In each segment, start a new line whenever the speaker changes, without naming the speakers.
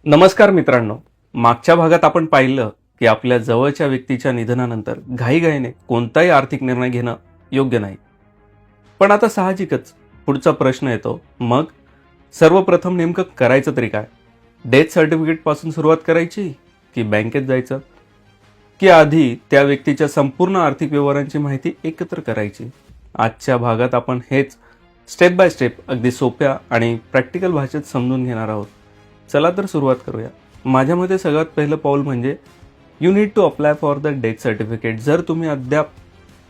नमस्कार मित्रांनो. मागच्या भागात आपण पाहिलं की आपल्या जवळच्या व्यक्तीच्या निधनानंतर घाईघाईने कोणताही आर्थिक निर्णय घेणं योग्य नाही. पण आता साहजिकच पुढचा प्रश्न येतो, मग सर्वप्रथम नेमकं करायचं तरी काय? डेथ सर्टिफिकेट पासून सुरुवात करायची की बँकेत जायचं, की आधी त्या व्यक्तीच्या संपूर्ण आर्थिक व्यवहारांची माहिती एकत्र करायची? आजच्या भागात आपण हेच स्टेप बाय स्टेप अगदी सोप्या आणि प्रॅक्टिकल भाषेत समजून घेणार आहोत. चला तर सुरुवात करूया. माझ्या मते सगळ्यात पहिलं पाऊल म्हणजे you need to apply for the death certificate. जर तुम्ही अद्याप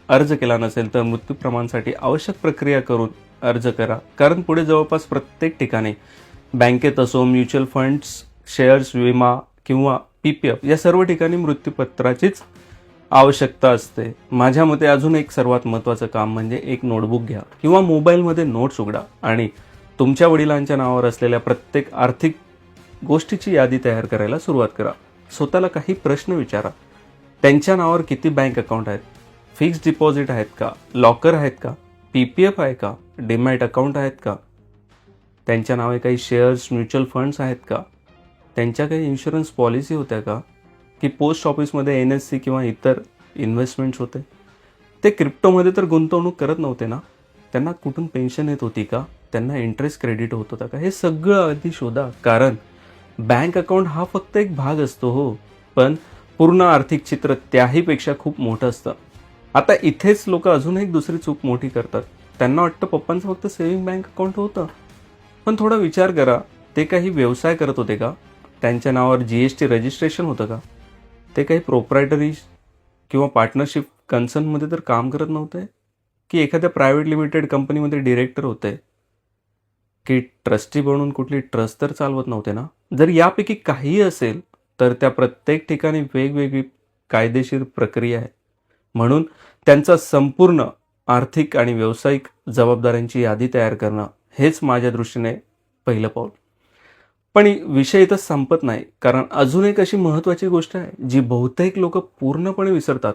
अर्ज केला नसेल तर मृत्यू प्रमाणसाठी आवश्यक प्रक्रिया करून अर्ज करा, कारण पुढे जवळपास प्रत्येक ठिकाणी बँकेत असो, म्युच्युअल फंड्स, शेअर्स, विमा किंवा PPF या सर्व ठिकाणी मृत्यूपत्राचीच आवश्यकता असते. माझ्या मते अजून एक सर्वात महत्त्वाचं काम म्हणजे एक नोटबुक घ्या किंवा मोबाईलमध्ये नोट्स उघडा आणि तुमच्या वडिलांच्या नावावर असलेल्या प्रत्येक आर्थिक गोष्टीची यादी तयार करायला सुरुवात करा. स्वतःला काही प्रश्न विचारा. त्यांच्या नावावर किती बँक अकाउंट आहेत? फिक्स्ड डिपॉझिट आहेत का? लॉकर आहेत का? PPF आहे का? डीमॅट अकाउंट आहेत का? त्यांच्या नावे काही शेअर्स, म्युच्युअल फंड्स आहेत का? त्यांच्या काही इन्शुरन्स पॉलिसी होत्या का? की पोस्ट ऑफिसमध्ये NSC किंवा इतर इन्व्हेस्टमेंट्स होते? ते क्रिप्टोमध्ये तर गुंतवणूक करत नव्हते ना? त्यांना कुठून पेन्शन येत होती का? त्यांना इंटरेस्ट क्रेडिट होत होता का? हे सगळं आधी शोधा, कारण बँक अकाउंट हा फक्त एक भाग असतो हो, पण पूर्ण आर्थिक चित्र त्याहीपेक्षा खूप मोठं असतं. आता इथेच लोक अजून एक दुसरी चूक मोठी करतात. त्यांना वाटतं पप्पांचं फक्त सेव्हिंग बँक अकाउंट होतं, पण थोडा विचार करा, ते काही व्यवसाय करत होते का? त्यांच्या नावावर GST रजिस्ट्रेशन होतं का? ते काही प्रोप्रायटरी किंवा पार्टनरशिप कन्सर्नमध्ये तर काम करत नव्हते, की एखाद्या प्रायव्हेट लिमिटेड कंपनीमध्ये डिरेक्टर होते, की ट्रस्टी बनून कुठली ट्रस्ट तर चालवत नव्हते ना? जर यापैकी काहीही असेल तर त्या प्रत्येक ठिकाणी वेगवेगळी कायदेशीर प्रक्रिया आहे. म्हणून त्यांचा संपूर्ण आर्थिक आणि व्यावसायिक जबाबदाऱ्यांची यादी तयार करणं हेच माझ्या दृष्टीने पहिलं पाऊल. पण विषय इथं संपत नाही, कारण अजून एक अशी महत्त्वाची गोष्ट आहे जी बहुतेक लोक पूर्णपणे विसरतात.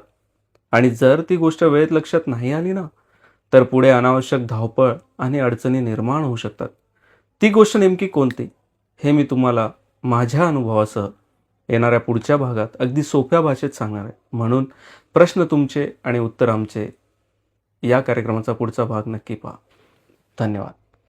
आणि जर ती गोष्ट वेळेत लक्षात नाही आली ना, तर पुढे अनावश्यक धावपळ आणि अडचणी निर्माण होऊ शकतात. ती गोष्ट नेमकी कोणती, हे मी तुम्हाला माझ्या अनुभवासह येणाऱ्या पुढच्या भागात अगदी सोप्या भाषेत सांगणार आहे. म्हणून प्रश्न तुमचे आणि उत्तर आमचे या कार्यक्रमाचा पुढचा भाग नक्की पहा. धन्यवाद.